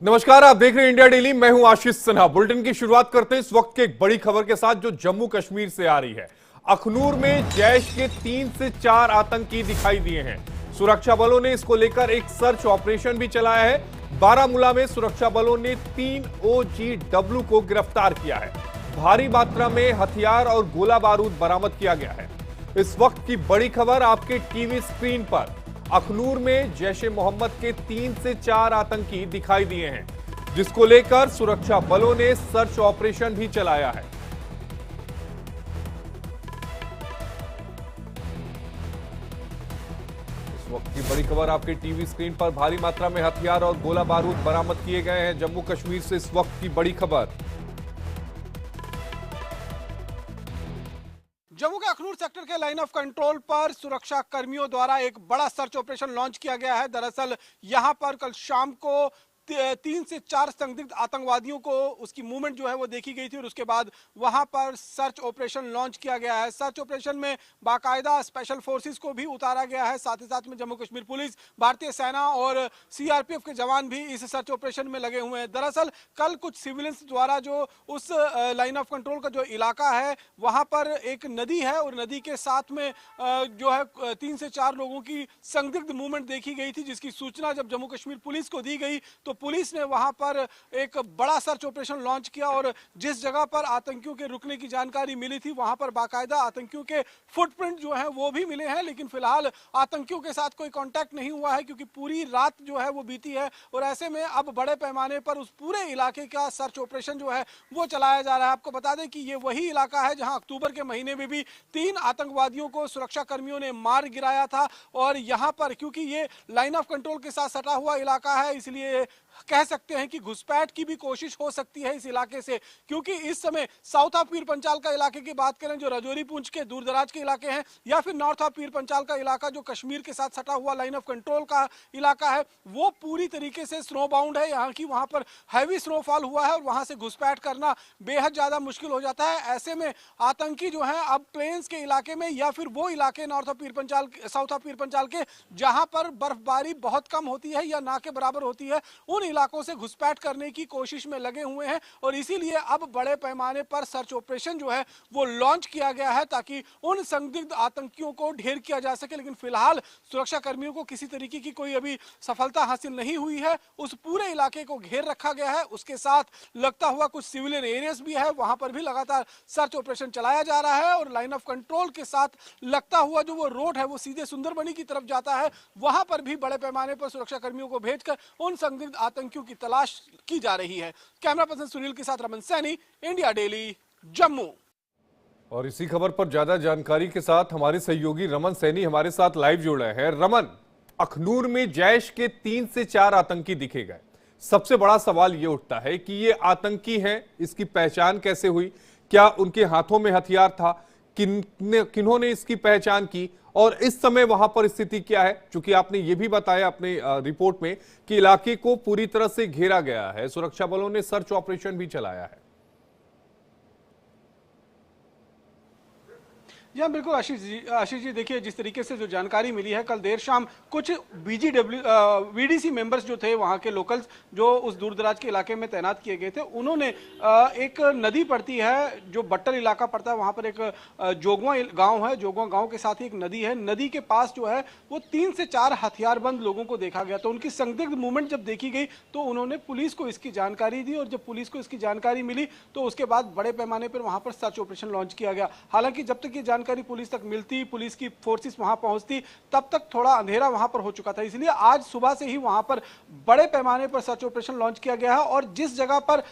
नमस्कार, आप देख रहे हैं इंडिया डेली। मैं हूं आशीष सिन्हा। बुलेटिन की शुरुआत करते हैं इस वक्त के एक बड़ी खबर के साथ जो जम्मू कश्मीर से आ रही है। अखनूर में जैश के 3 से 4 आतंकी दिखाई दिए हैं। सुरक्षा बलों ने इसको लेकर एक सर्च ऑपरेशन भी चलाया है। बारामूला में सुरक्षा बलों ने 3 OGW को गिरफ्तार किया है। भारी मात्रा में हथियार और गोला बारूद बरामद किया गया है। इस वक्त की बड़ी खबर आपके टीवी स्क्रीन पर। अखनूर में जैश ए मोहम्मद के 3 से 4 आतंकी दिखाई दिए हैं, जिसको लेकर सुरक्षा बलों ने सर्च ऑपरेशन भी चलाया है। इस वक्त की बड़ी खबर आपके टीवी स्क्रीन पर। भारी मात्रा में हथियार और गोला बारूद बरामद किए गए हैं। जम्मू कश्मीर से इस वक्त की बड़ी खबर। जम्मू के अखनूर सेक्टर के लाइन ऑफ कंट्रोल पर सुरक्षा कर्मियों द्वारा एक बड़ा सर्च ऑपरेशन लॉन्च किया गया है। दरअसल यहां पर कल शाम को 3 से 4 संदिग्ध आतंकवादियों को उसकी मूवमेंट जो है वो देखी गई थी और उसके बाद वहां पर सर्च ऑपरेशन लॉन्च किया गया है। सर्च ऑपरेशन में बाकायदा स्पेशल फोर्सेस को भी उतारा गया है। साथ ही साथ में जम्मू कश्मीर पुलिस, भारतीय सेना और CRPF के जवान भी इस सर्च ऑपरेशन में लगे हुए हैं। दरअसल कल कुछ सिविलियंस द्वारा जो उस लाइन ऑफ कंट्रोल का जो इलाका है वहां पर एक नदी है और नदी के साथ में जो है 3 से 4 लोगों की संदिग्ध मूवमेंट देखी गई थी, जिसकी सूचना जब जम्मू कश्मीर पुलिस को दी गई तो पुलिस ने वहां पर एक बड़ा सर्च ऑपरेशन लॉन्च किया और जिस जगह पर आतंकियों के रुकने की जानकारी मिली थी वहां पर बाकायदा आतंकियों के फुटप्रिंट जो है वो भी मिले हैं। लेकिन फिलहाल आतंकियों के साथ कोई कांटेक्ट नहीं हुआ है क्योंकि पूरी रात जो है वो बीती है और ऐसे में अब बड़े पैमाने पर उस पूरे इलाके का सर्च ऑपरेशन जो है वो चलाया जा रहा है। आपको बता दें कि ये वही इलाका है जहां अक्टूबर के महीने में भी 3 आतंकवादियों को सुरक्षा कर्मियों ने मार गिराया था और यहां पर क्योंकि ये लाइन ऑफ कंट्रोल के साथ सटा हुआ इलाका है इसलिए कह सकते हैं कि घुसपैठ की भी कोशिश हो सकती है इस इलाके से, क्योंकि इस समय साउथ ऑफ पीर पंचाल का इलाके की बात करें जो राजौरी पुंछ के दूर दराज के इलाके हैं या फिर नॉर्थ ऑफ पीर पंचाल का इलाका जो कश्मीर के साथ सटा हुआ लाइन ऑफ कंट्रोल का इलाका है वो पूरी तरीके से स्नो बाउंड है। यहाँ की वहां पर हैवी स्नोफॉल हुआ है और वहां से घुसपैठ करना बेहद ज्यादा मुश्किल हो जाता है। ऐसे में आतंकी जो है अब प्लेन्स के इलाके में या फिर वो इलाके north of Pir Panchal, south of पीर पंचाल के जहां पर बर्फबारी बहुत कम होती है या ना के बराबर होती है उन इलाकों से घुसपैठ करने की कोशिश में लगे हुए हैं और इसीलिए अब बड़े पैमाने पर सर्च ऑपरेशन जो है वो लॉन्च किया गया है ताकि उन संदिग्ध आतंकियों को ढेर किया जा सके। लेकिन फिलहाल सुरक्षा कर्मियों को किसी तरीके की कोई अभी सफलता हासिल नहीं हुई है। उस पूरे इलाके को घेर रखा गया है। उसके साथ लगता हुआ कुछ सिविलियन एरियाज भी है, वहां पर भी लगातार सर्च ऑपरेशन चलाया जा रहा है और लाइन ऑफ कंट्रोल के साथ लगता हुआ जो वो रोड है वो सीधे सुंदरबनी की तरफ जाता है, वहां पर भी बड़े पैमाने पर सुरक्षा कर्मियों को भेजकर उन संदिग्ध आतंकियों की तलाश की जा रही है। कैमरा पर्सन सुनील के साथ रमन सैनी, इंडिया डेली, जम्मू। और इसी खबर पर ज्यादा जानकारी के साथ हमारे सहयोगी रमन सैनी हमारे साथ लाइव जुड़े हैं। रमन, अखनूर में जैश के 3 से 4 आतंकी दिखे गए। सबसे बड़ा सवाल यह उठता है कि ये आतंकी हैं, इसकी पहचान कैसे हुई? क्या उनके हाथों में हथियार था? किन्होंने इसकी पहचान की और इस समय वहां पर स्थिति क्या है? क्योंकि आपने ये भी बताया अपने रिपोर्ट में कि इलाके को पूरी तरह से घेरा गया है, सुरक्षा बलों ने सर्च ऑपरेशन भी चलाया है। जी हाँ, बिल्कुल आशीष जी देखिए जिस तरीके से जो जानकारी मिली है कल देर शाम कुछ VDC मेंबर्स जो थे वहाँ के लोकल्स जो उस दूर दराज के इलाके में तैनात किए गए थे उन्होंने एक नदी पड़ती है जो बट्टल इलाका पड़ता है, वहाँ पर एक जोगवा गांव है। जोगवा गांव के साथ ही एक नदी है। नदी के पास जो है वो 3 से 4 हथियारबंद लोगों को देखा गया। तो उनकी संदिग्ध मूवमेंट जब देखी गई तो उन्होंने पुलिस को इसकी जानकारी दी और जब पुलिस को इसकी जानकारी मिली तो उसके बाद बड़े पैमाने पर वहाँ पर सर्च ऑपरेशन लॉन्च किया गया। हालांकि जब तक ये जानकारी पुलिस तक मिलती, पुलिस की फोर्सेस वहां पहुंचती, तब तक थोड़ा अंधेरा वहां पर हो चुका था। इसलिए आज सुबह से ही वहां पर बड़े पैमाने पर सर्च ऑपरेशन लॉन्च किया गया है और जिस जगह पर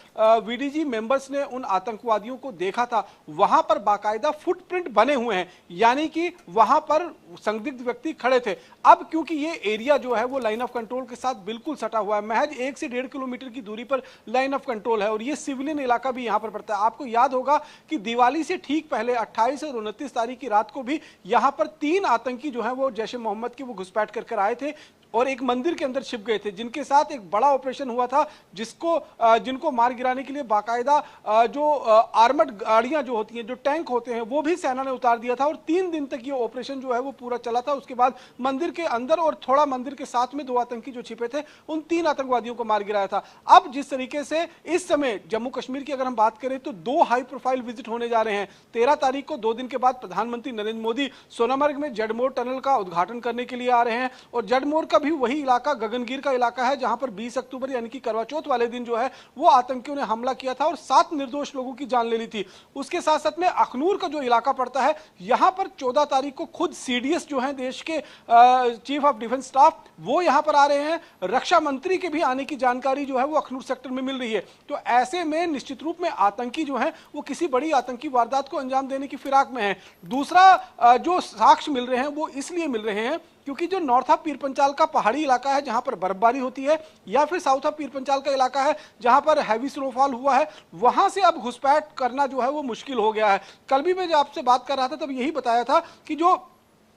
VDG मेंबर्स ने उन आतंकवादियों को देखा था वहां पर बाकायदा फुटप्रिंट बने हुए हैं, यानी कि वहां पर संदिग्ध व्यक्ति खड़े थे। अब क्योंकि ये एरिया जो है वो लाइन ऑफ कंट्रोल के साथ बिल्कुल सटा हुआ है, महज 1 से 1.5 किलोमीटर की दूरी पर लाइन ऑफ कंट्रोल है और ये सिविलियन इलाका भी यहां पर पड़ता है। आपको याद होगा कि दिवाली से ठीक पहले 28 और 29 तारीख की रात को भी यहां पर 3 आतंकी जो है वो जैश ए मोहम्मद की वो घुसपैठ कर आए थे। और एक मंदिर के अंदर छिप गए थे, जिनके साथ एक बड़ा ऑपरेशन हुआ था, जिनको मार गिराने के लिए बाकायदा जो आर्मर्ड गाड़ियां जो होती हैं, जो टैंक होते हैं, वो भी सेना ने उतार दिया था। और 3 दिन तक ये ऑपरेशन जो है वो पूरा चला था। उसके बाद मंदिर के अंदर और थोड़ा मंदिर के साथ में 2 आतंकी जो छिपे थे, उन 3 आतंकवादियों को मार गिराया था। अब जिस तरीके से इस समय जम्मू कश्मीर की अगर हम बात करें तो 2 हाई प्रोफाइल विजिट होने जा रहे हैं। 13 तारीख को 2 दिन के बाद प्रधानमंत्री नरेंद्र मोदी सोनामर्ग में जड़मोर टनल का उद्घाटन करने के लिए आ रहे हैं। और जड़मोर का भी वही इलाका गगनगीर का इलाका है जहां पर 20 अक्टूबर यानी कि करवा चौथ वाले दिन जो है वो आतंकियों ने हमला किया था और 7 निर्दोष लोगों की जान ले ली थी। उसके साथ साथ में अखनूर का जो इलाका पड़ता है, यहां पर 14 तारीख को खुद सीडीएस जो है देश के चीफ ऑफ डिफेंस स्टाफ, वो यहां पर आ रहे हैं। रक्षा मंत्री के भी आने की जानकारी जो है वो अखनूर सेक्टर में मिल रही है। तो ऐसे में निश्चित रूप में आतंकी जो है वो किसी बड़ी आतंकी वारदात को अंजाम देने की फिराक में है। दूसरा जो साक्ष्य मिल रहे हैं वो इसलिए मिल रहे हैं क्योंकि जो नॉर्थ ऑफ पीर पंचाल का पहाड़ी इलाका है जहां पर बर्फबारी होती है, या फिर साउथ ऑफ पीर पंचाल का इलाका है जहां पर हैवी स्नोफॉल हुआ है, वहां से अब घुसपैठ करना जो है वो मुश्किल हो गया है। कल भी मैं जब आपसे बात कर रहा था तब यही बताया था कि जो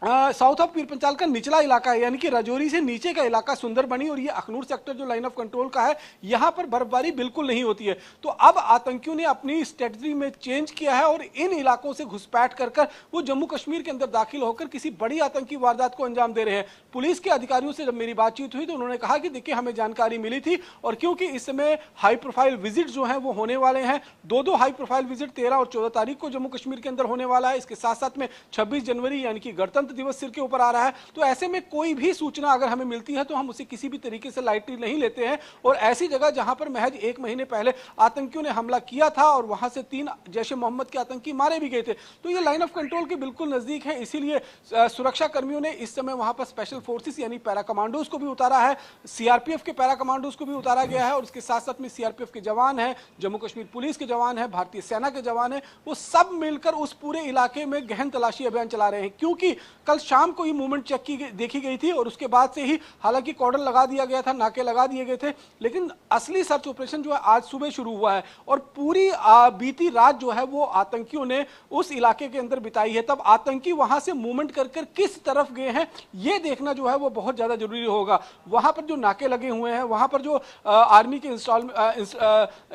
साउथ ऑफ पीर पंचाल का निचला इलाका है, यानी कि राजौरी से नीचे का इलाका सुंदरबनी और ये अखनूर सेक्टर जो लाइन ऑफ कंट्रोल का है, यहां पर बर्फबारी बिल्कुल नहीं होती है। तो अब आतंकियों ने अपनी स्ट्रेटजी में चेंज किया है और इन इलाकों से घुसपैठ कर वो जम्मू कश्मीर के अंदर दाखिल होकर किसी बड़ी आतंकी वारदात को अंजाम दे रहे हैं। पुलिस के अधिकारियों से जब मेरी बातचीत हुई तो उन्होंने कहा कि देखिए हमें जानकारी मिली थी और क्योंकि इस समय हाई प्रोफाइल विजिट जो है वो होने वाले हैं, 2 हाई प्रोफाइल विजिट 13 और 14 तारीख को जम्मू कश्मीर के अंदर होने वाला है। इसके साथ साथ में 26 जनवरी यानी कि गणतंत्र दिवस सिर के ऊपर आ रहा है। तो ऐसे में कोई भी सूचना अगर हमें मिलती है तो हम उसे किसी भी तरीके से लाइटली नहीं लेते हैं। और ऐसी जगह जहां पर महज 1 महीने पहले आतंकियों ने हमला किया था और वहां से 3 जैशे मोहम्मद के आतंकी मारे भी गए थे, तो ये लाइन ऑफ कंट्रोल के बिल्कुल नजदीक है। इसीलिए सुरक्षा कर्मियों ने इस समय वहां पर स्पेशल फोर्सेस यानी पैरा कमांडोज को भी उतारा है, सीआरपीएफ के पैरा कमांडोज को भी उतारा गया है। और उसके साथ साथ में सीआरपीएफ के जवान हैं, जम्मू कश्मीर पुलिस के जवान हैं, भारतीय सेना के जवान हैं, वो सब मिलकर उस पूरे इलाके में गहन तलाशी अभियान चला रहे हैं। क्योंकि कल शाम को ये मूवमेंट चेक देखी गई थी और उसके बाद से ही हालांकि कॉर्डन लगा दिया गया था, नाके लगा दिए गए थे, लेकिन असली सर्च ऑपरेशन जो है आज सुबह शुरू हुआ है और पूरी बीती रात जो है वो आतंकियों ने उस इलाके के अंदर बिताई है। तब आतंकी वहां से मूवमेंट कर किस तरफ गए हैं ये देखना जो है वो बहुत ज्यादा जरूरी होगा। वहां पर जो नाके लगे हुए हैं, वहां पर जो आर्मी के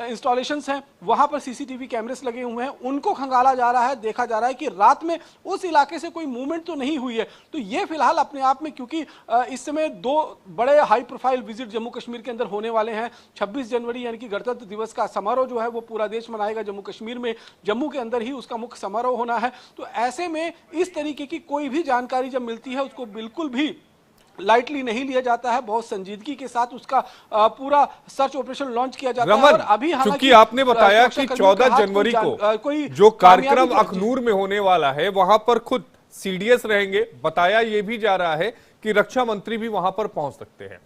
इंस्टॉलेशंस हैं, वहां पर सीसीटीवी कैमरेस लगे हुए हैं, उनको खंगाला जा रहा है, देखा जा रहा है कि रात में उस इलाके से कोई मूवमेंट तो नहीं हुई है। तो ये फिलहाल अपने आप में, क्योंकि इस समय 2 बड़े high profile visit Jammu Kashmir के अंदर होने वाले हैं। 26 जनवरी यानी कि गणतंत्र दिवस का समारोह जो है वो पूरा देश मनाएगा, जम्मू कश्मीर में जम्मू के अंदर ही उसका मुख्य समारोह होना है। तो ऐसे में इस तरीके की कोई भी जानकारी जब मिलती है उसको बिल्कुल भी लाइटली नहीं लिया जाता है, बहुत संजीदगी के साथ उसका पूरा सर्च ऑपरेशन लॉन्च किया जाता है। और अभी क्योंकि आपने बताया कि 14 जनवरी को जो कार्यक्रम अखनूर में होने वाला है वहां पर खुद सीडीएस रहेंगे, बताया यह भी जा रहा है कि रक्षा मंत्री भी वहां पर पहुंच सकते हैं।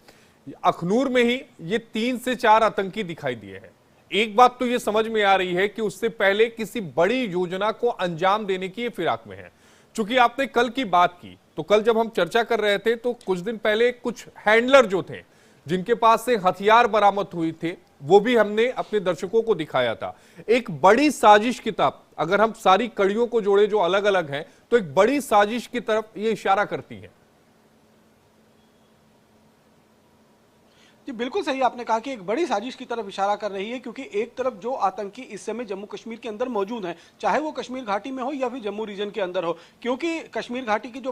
अखनूर में ही ये 3 से 4 आतंकी दिखाई दिए हैं। एक बात तो ये समझ में आ रही है कि उससे पहले किसी बड़ी योजना को अंजाम देने की ये फिराक में है। चूंकि आपने कल की बात की, तो कल जब हम चर्चा कर रहे थे तो कुछ दिन पहले कुछ हैंडलर जो थे जिनके पास से हथियार बरामद हुए थे वो भी हमने अपने दर्शकों को दिखाया था। एक बड़ी साजिश की तरफ, अगर हम सारी कड़ियों को जोड़े जो अलग अलग हैं, तो एक बड़ी साजिश की तरफ ये इशारा करती है। जी बिल्कुल सही आपने कहा कि एक बड़ी साजिश की तरफ इशारा कर रही है, क्योंकि एक तरफ जो आतंकी इस समय जम्मू कश्मीर के अंदर मौजूद हैं, चाहे वो कश्मीर घाटी में हो या फिर जम्मू रीजन के अंदर हो, क्योंकि कश्मीर घाटी के जो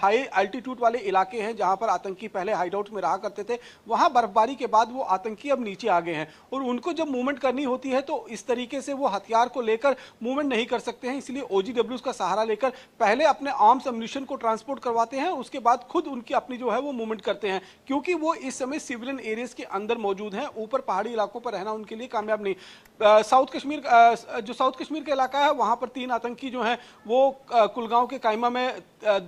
हाई एल्टीट्यूड वाले इलाके हैं जहां पर आतंकी पहले हाइडआउट में रहा करते थे, वहां बर्फबारी के बाद वो आतंकी अब नीचे आ गए हैं और उनको जब मूवमेंट करनी होती है तो इस तरीके से वो हथियार को लेकर मूवमेंट नहीं कर सकते हैं। इसलिए OGWs का सहारा लेकर पहले अपने आर्म्स एम्युनिशन को ट्रांसपोर्ट करवाते हैं, उसके बाद खुद उनकी अपनी जो है वो मूवमेंट करते हैं, क्योंकि वो इस समय सिविलियन एरियाज के अंदर मौजूद हैं, ऊपर पहाड़ी इलाकों पर रहना उनके लिए कामयाब नहीं। साउथ कश्मीर का इलाका है, वहां पर 3 आतंकी जो हैं वो कुलगांव के कायमा में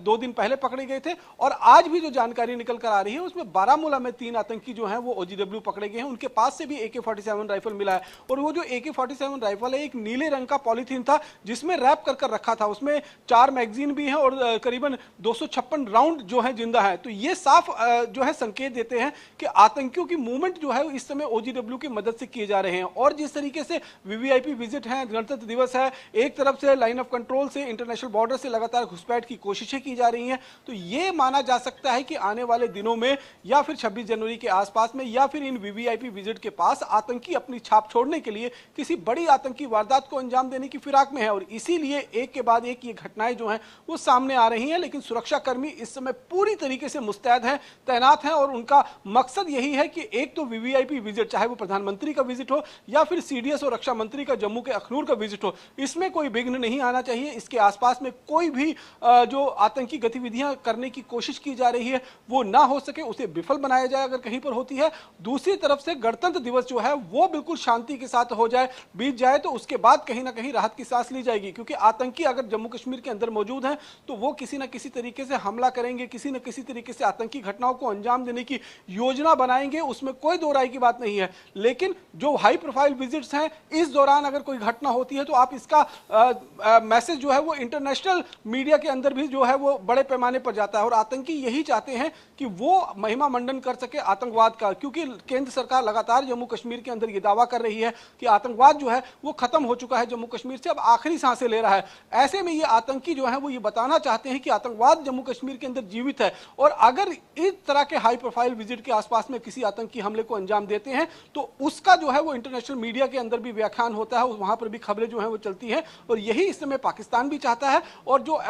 2 दिन पहले पकड़े गए थे और आज भी जो जानकारी निकल कर आ रही है उसमें बारामूला में 3 आतंकी जो हैं वो OGW पकड़े गए हैं। उनके पास से भी AK-47 राइफल मिला है और वो जो AK-47 राइफल है एक नीले रंग का पॉलीथीन था जिसमें रैप कर रखा था, उसमें 4 मैगजीन भी हैं और करीबन 256 राउंड जो है जिंदा है। तो ये साफ जो है संकेत देते हैं कि आतंकी आतंकियों की मूवमेंट जो है इस समय OGW की मदद से किए जा रहे हैं। और जिस तरीके से VVIP विजिट है, गणतंत्र दिवस है, एक तरफ से लाइन ऑफ कंट्रोल से इंटरनेशनल बॉर्डर से लगातार घुसपैठ की कोशिशें की जा रही हैं, तो ये माना जा सकता है कि आने वाले दिनों में या फिर 26 जनवरी के आसपास में या फिर इन VVIP विजिट के पास आतंकी अपनी छाप छोड़ने के लिए किसी बड़ी आतंकी वारदात को अंजाम देने की फिराक में है। और इसीलिए एक के बाद एक ये घटनाएं जो हैं वो सामने आ रही हैं। लेकिन सुरक्षाकर्मी इस समय पूरी तरीके से मुस्तैद हैं, तैनात हैं, और उनका मकसद यही है कि एक तो VVIP विजिट, चाहे वो प्रधानमंत्री का विजिट हो या फिर CDS और रक्षा मंत्री का जम्मू के अखनूर का विजिट हो, इसमें कोई विघ्न नहीं आना चाहिए। इसके आसपास में कोई भी जो आतंकी गतिविधियां करने की कोशिश की जा रही है वो ना हो सके, उसे विफल बनाया जाए अगर कहीं पर होती है। दूसरी तरफ से गणतंत्र दिवस जो है वो बिल्कुल शांति के साथ हो जाए, बीत जाए, तो उसके बाद कहीं ना कहीं राहत की सांस ली जाएगी। क्योंकि आतंकी अगर जम्मू कश्मीर के अंदर मौजूद हैं तो वो किसी ना किसी तरीके से हमला करेंगे, किसी न किसी तरीके से आतंकी घटनाओं को अंजाम देने की योजना बनाएंगे, उसमें कोई दो राय की बात नहीं है। लेकिन जो हाई प्रोफाइल विजिट्स हैं, इस दौरान अगर कोई घटना होती है तो आप इसका मैसेज जो है वो इंटरनेशनल मीडिया के अंदर भी जो है वो बड़े पैमाने पर जाता है। और आतंकी यही चाहते हैं कि वो महिमा मंडन कर सके आतंकवाद का, क्योंकि केंद्र सरकार लगातार जम्मू कश्मीर के अंदर ये दावा कर रही है कि आतंकवाद जो है वो खत्म हो चुका है जम्मू कश्मीर से, अब आखिरी सांसें ले रहा है। ऐसे में ये आतंकी जो है वो ये बताना चाहते हैं कि आतंकवाद जम्मू कश्मीर के अंदर जीवित है। और अगर इस तरह के हाई प्रोफाइल विजिट के आसपास में किसी आतंकी हमले को अंजाम देते हैं तो उसका जो है वो इंटरनेशनल मीडिया के अंदर भी व्याख्यान होता है, वहां पर भी खबरें जो है वो चलती है। और यही इस समय पाकिस्तान भी चाहता है, और जो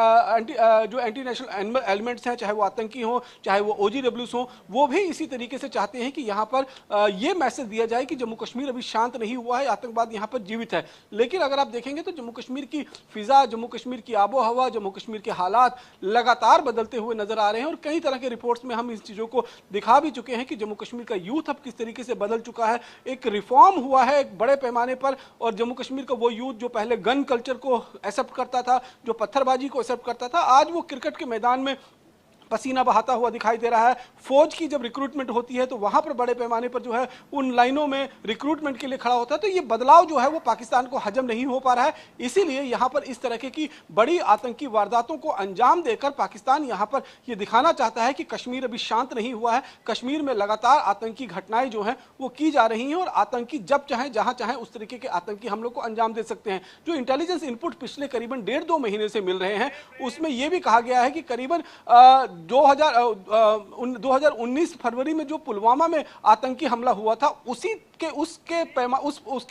एंटी नेशनल एलिमेंट्स हैं, चाहे वो आतंकी हो चाहे वो OGWs हो, वो भी इसी तरीके से चाहते हैं कि यहां पर ये मैसेज दिया जाए कि जम्मू कश्मीर अभी शांत नहीं हुआ है, आतंकवाद यहां पर जीवित है। लेकिन अगर आप देखेंगे तो जम्मू कश्मीर की फिजा, जम्मू कश्मीर की आबो हवा, जम्मू कश्मीर के हालात लगातार बदलते हुए नजर आ रहे हैं। और कई तरह के रिपोर्ट्स में हम इस चीजों को दिखा भी चुके हैं कि जम्मू कश्मीर का यूथ अब किस तरीके से बदल चुका है, एक रिफॉर्म हुआ है एक बड़े पैमाने पर। और जम्मू कश्मीर का वो यूथ जो पहले गन कल्चर को एक्सेप्ट करता था, जो पत्थरबाजी को एक्सेप्ट करता था, आज वो क्रिकेट के मैदान में पसीना बहाता हुआ दिखाई दे रहा है। फौज की जब रिक्रूटमेंट होती है तो वहां पर बड़े पैमाने पर जो है उन लाइनों में रिक्रूटमेंट के लिए खड़ा होता है। तो ये बदलाव जो है वो पाकिस्तान को हजम नहीं हो पा रहा है। इसीलिए यहां पर इस तरह की बड़ी आतंकी वारदातों को अंजाम देकर पाकिस्तान यहां पर ये दिखाना चाहता है कि कश्मीर अभी शांत नहीं हुआ है, कश्मीर में लगातार आतंकी घटनाएं जो हैं वो की जा रही हैं, और आतंकी जब चाहे जहां चाहे उस तरीके के आतंकी हमलों को अंजाम दे सकते हैं। जो इंटेलिजेंस इनपुट पिछले करीबन 1.5-2 महीने से मिल रहे हैं उसमें यह भी कहा गया है कि करीबन 2019 फरवरी में जो पुलवामा में आतंकी हमला हुआ था उसके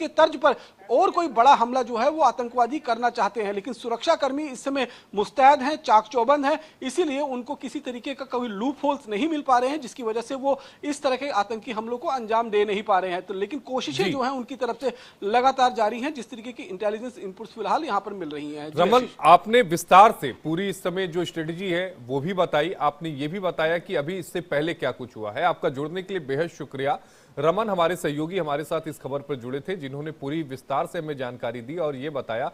तर्ज पर और कोई बड़ा हमला जो है वो आतंकवादी करना चाहते हैं। लेकिन सुरक्षाकर्मी इस समय मुस्तैद हैं, चाक चौबंद हैं, इसीलिए उनको किसी तरीके का कोई लूप होल्स नहीं मिल पा रहे हैं, जिसकी वजह से वो इस तरह के आतंकी हमलों को अंजाम दे नहीं पा रहे हैं। तो लेकिन कोशिशें जो हैं उनकी तरफ से लगातार जारी हैं, जिस तरीके की इंटेलिजेंस इनपुट्स फिलहाल यहां पर मिल रही हैं। रमन, आपने विस्तार से पूरी इस समय जो स्ट्रेटेजी है वो भी बताई, आपने ये भी बताया कि अभी इससे पहले क्या कुछ हुआ है। आपका जुड़ने के लिए बेहद शुक्रिया। रमन हमारे सहयोगी हमारे साथ इस खबर पर जुड़े थे, जिन्होंने पूरी विस्तार से हमें जानकारी दी और ये बताया